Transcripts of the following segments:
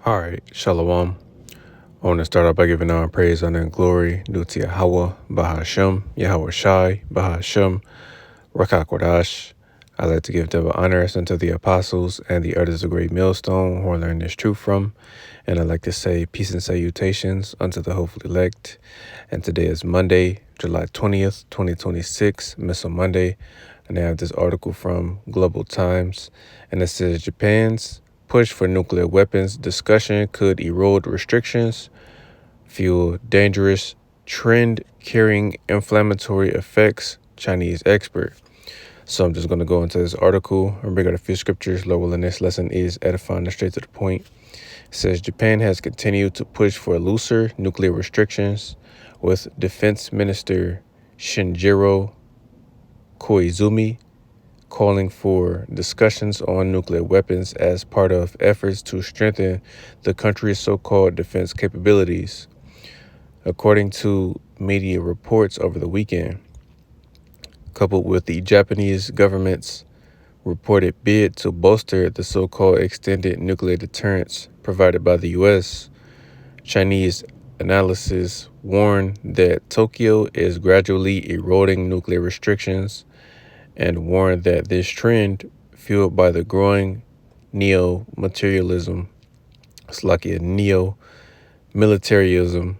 All right, Shalom. I want to start out by giving honor, praise, honor, and glory due to Yahweh, Bahashem, Yahweh Shai, Bahashem, Rakak Wadash. I like to give double honors unto the apostles and the elders of Great Millstone who I learned this truth from. And I'd like to say peace and salutations unto the hopeful elect. And today is Monday, July 20th, 2026, Missile Monday. And I have this article from Global Times. And it says Japan's push for nuclear weapons discussion could erode restrictions, fuel dangerous trend carrying inflammatory effects, Chinese expert. So I'm just going to go into this article and bring out a few scriptures. Lord willing, this lesson is edifying and straight to the point. It says Japan has continued to push for looser nuclear restrictions, with Defense Minister Shinjiro Koizumi calling for discussions on nuclear weapons as part of efforts to strengthen the country's so-called defense capabilities. According to media reports over the weekend, coupled with the Japanese government's reported bid to bolster the so-called extended nuclear deterrence provided by the U.S., Chinese analysis warned that Tokyo is gradually eroding nuclear restrictions and warned that this trend, fueled by the growing neo-materialism, it's like a neo-militarism,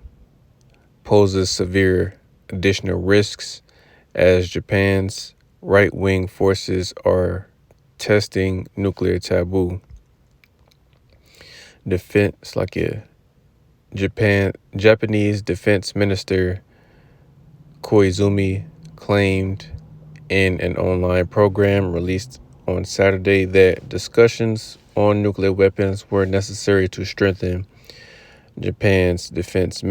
poses severe additional risks as Japan's right-wing forces are testing nuclear taboo. Japanese Defense Minister Koizumi claimed in an online program released on Saturday that discussions on nuclear weapons were necessary to strengthen Japan's defense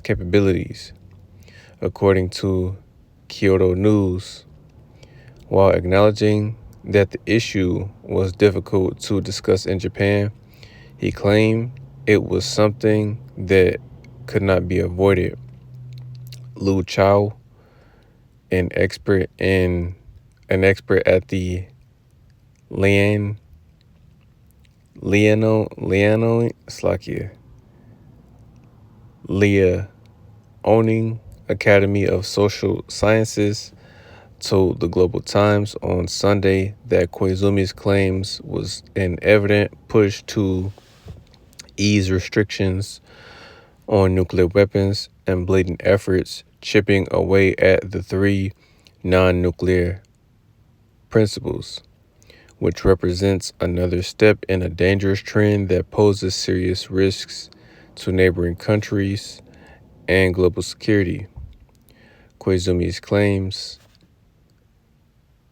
capabilities, according to Kyodo News. While acknowledging that the issue was difficult to discuss in Japan, he claimed it was something that could not be avoided. Lu Chao, an expert at the Liaoning Academy of Social Sciences, told the Global Times on Sunday that Koizumi's claims was an evident push to ease restrictions on nuclear weapons and blatant efforts chipping away at the three non-nuclear principles, which represents another step in a dangerous trend that poses serious risks to neighboring countries and global security. Koizumi's claims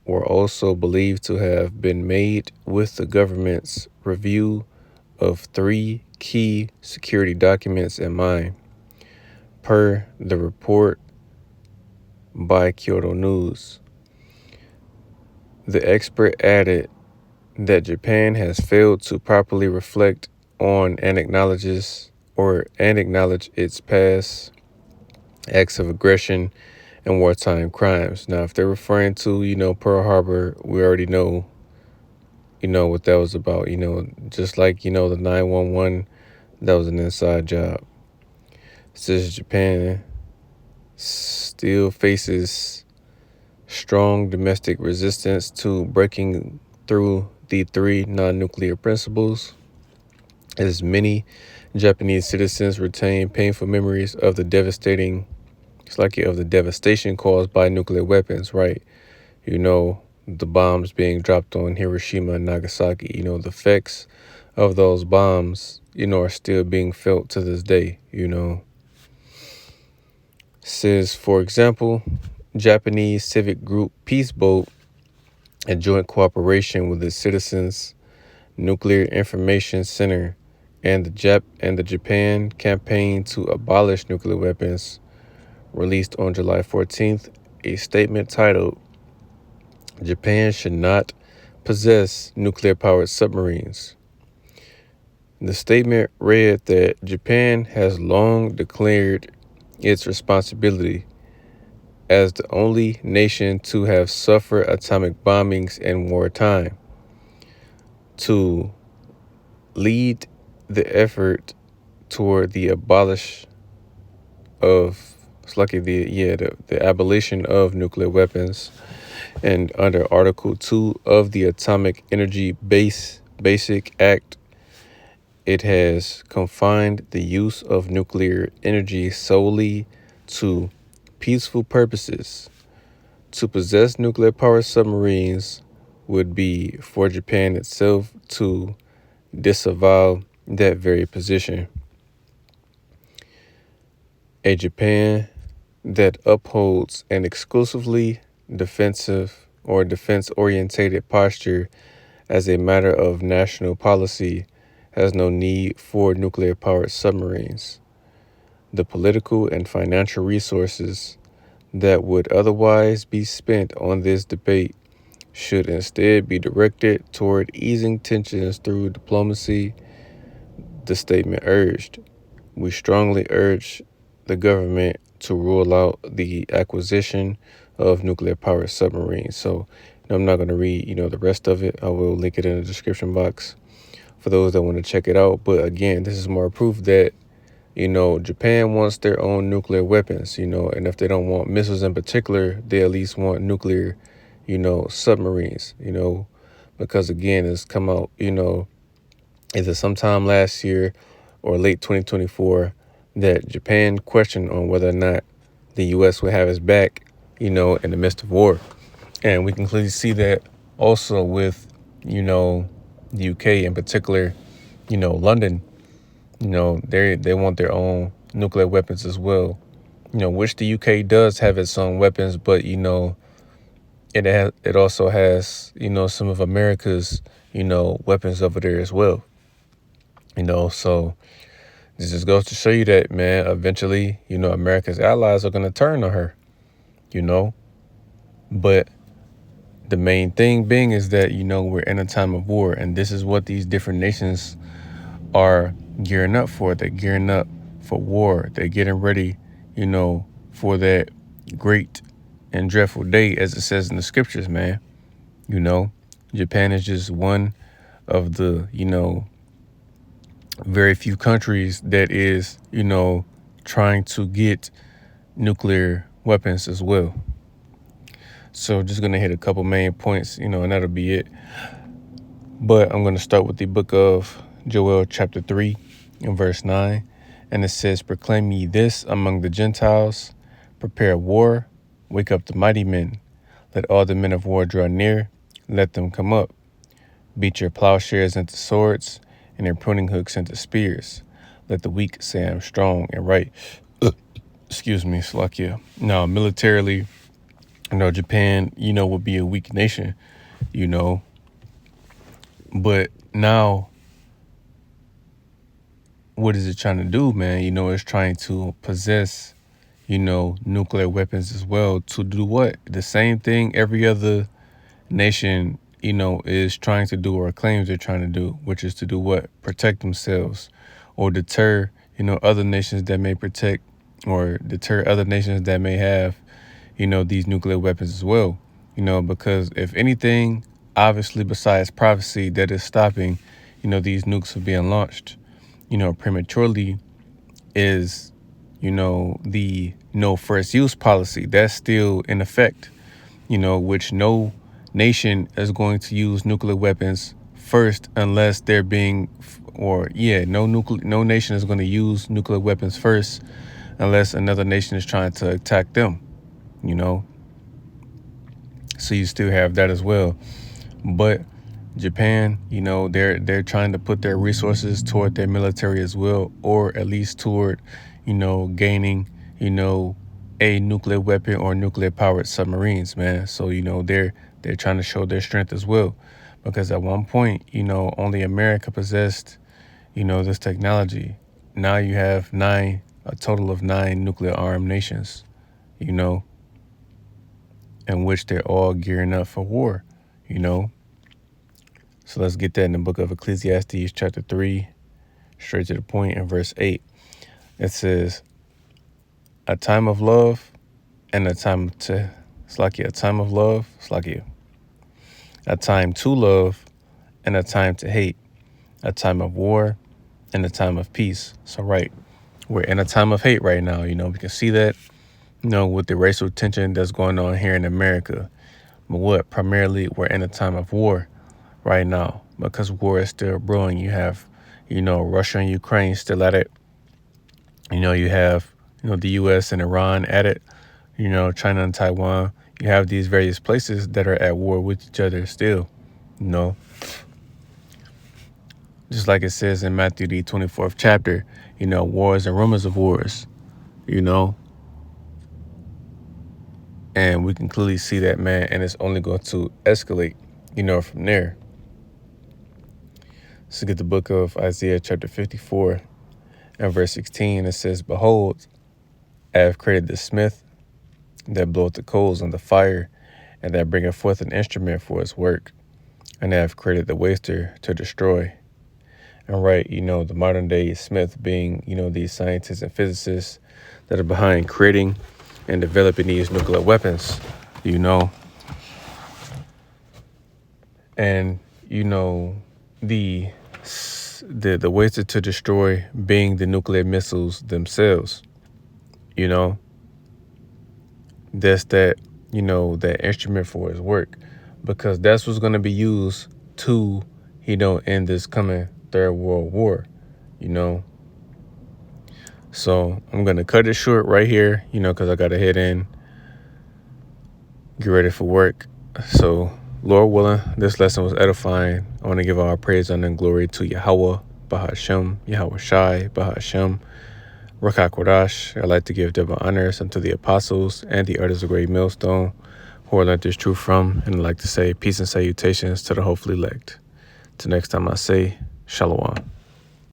were also believed to have been made with the government's review of three key security documents in mind, per the report by Kyodo News. The expert added that Japan has failed to properly reflect on and acknowledge its past acts of aggression and wartime crimes. Now, if they're referring to, Pearl Harbor, we already know, what that was about. Just like, the 911, that was an inside job. It says Japan still faces strong domestic resistance to breaking through the three non-nuclear principles, as many Japanese citizens retain painful memories of the devastation caused by nuclear weapons, right? The bombs being dropped on Hiroshima and Nagasaki, the effects of those bombs, are still being felt to this day, Says, for example, Japanese civic group Peace Boat, in joint cooperation with the Citizens Nuclear Information Center and the Japan Campaign to Abolish Nuclear Weapons, released on July 14th a statement titled, "Japan should not possess nuclear-powered submarines." The statement read that Japan has long declared its responsibility as the only nation to have suffered atomic bombings in wartime, to lead the effort toward the abolish of it's lucky the abolition of nuclear weapons, and under Article 2 of the Atomic Energy Basic Act, it has confined the use of nuclear energy solely to peaceful purposes. To possess nuclear powered submarines would be for Japan itself to disavow that very position. A Japan that upholds an exclusively defensive or defense orientated posture as a matter of national policy has no need for nuclear powered submarines. The political and financial resources that would otherwise be spent on this debate should instead be directed toward easing tensions through diplomacy, the statement urged. We strongly urge the government to rule out the acquisition of nuclear powered submarines. So I'm not going to read, the rest of it. I will link it in the description box for those that want to check it out. But again, this is more proof that, Japan wants their own nuclear weapons, and if they don't want missiles in particular, they at least want nuclear, submarines, because again, it's come out, either sometime last year or late 2024 that Japan questioned on whether or not the U.S. would have its back, in the midst of war. And we can clearly see that also with, the UK in particular, London, they want their own nuclear weapons as well, which the UK does have its own weapons, but, it also has, some of America's, weapons over there as well, so this just goes to show you that, man, eventually, America's allies are going to turn on her, but the main thing being is that, we're in a time of war, and this is what these different nations are gearing up for. They're gearing up for war. They're getting ready, for that great and dreadful day, as it says in the scriptures, man. Japan is just one of the, very few countries that is, trying to get nuclear weapons as well. So just going to hit a couple main points, and that'll be it. But I'm going to start with the book of Joel chapter 3 and verse 9. And it says, proclaim ye this among the Gentiles, prepare war, wake up the mighty men. Let all the men of war draw near, let them come up. Beat your plowshares into swords, and your pruning hooks into spears. Let the weak say I'm strong and right. Excuse me, Slovakia. Now, militarily, Japan, would be a weak nation, But now, what is it trying to do, man? It's trying to possess, nuclear weapons as well. To do what? The same thing every other nation, is trying to do or claims they're trying to do, which is to do what? Protect themselves or deter, other nations that may protect or deter other nations that may have, these nuclear weapons as well, because if anything, obviously besides prophecy that is stopping, these nukes from being launched, prematurely is, the no first use policy that's still in effect, which no nation is going to use nuclear weapons first unless they're being, no nation is going to use nuclear weapons first unless another nation is trying to attack them, So you still have that as well. But Japan, they're trying to put their resources toward their military as well, or at least toward, gaining, a nuclear weapon or nuclear powered submarines, man. So, they're trying to show their strength as well, because at one point, only America possessed, this technology. Now you have a total of 9 nuclear armed nations, in which they're all gearing up for war, So let's get that in the book of Ecclesiastes chapter 3, straight to the point in verse 8. It says, a time of love and a time to, a time of love, a time to love and a time to hate, a time of war in a time of peace. So, right, we're in a time of hate right now. We can see that, with the racial tension that's going on here in America. But what? Primarily, we're in a time of war right now because war is still brewing. You have, Russia and Ukraine still at it. You have, the U.S. and Iran at it. China and Taiwan. You have these various places that are at war with each other still. Just like it says in Matthew, the 24th chapter, wars and rumors of wars, and we can clearly see that, man, and it's only going to escalate, from there. So get the book of Isaiah chapter 54 and verse 16. It says, "Behold, I have created the smith that bloweth the coals on the fire, and that bringeth forth an instrument for his work. And I have created the waster to destroy." And right, the modern day smith being, these scientists and physicists that are behind creating and developing these nuclear weapons, and, the waster to destroy being the nuclear missiles themselves, that's that, that instrument for his work, because that's what's going to be used to, end this coming Third World War, So I'm going to cut it short right here, because I got to head in, get ready for work. So Lord willing, this lesson was edifying. I want to give all praise, honor, and glory to Yahweh, Bahashem, Yahweh Shai, Bahashem, Rakah Kodash. I'd like to give double honors unto the apostles and the elders of Great Millstone, who I learned this truth from, and I'd like to say peace and salutations to the hopefully elect. Till next time I say, Shalom.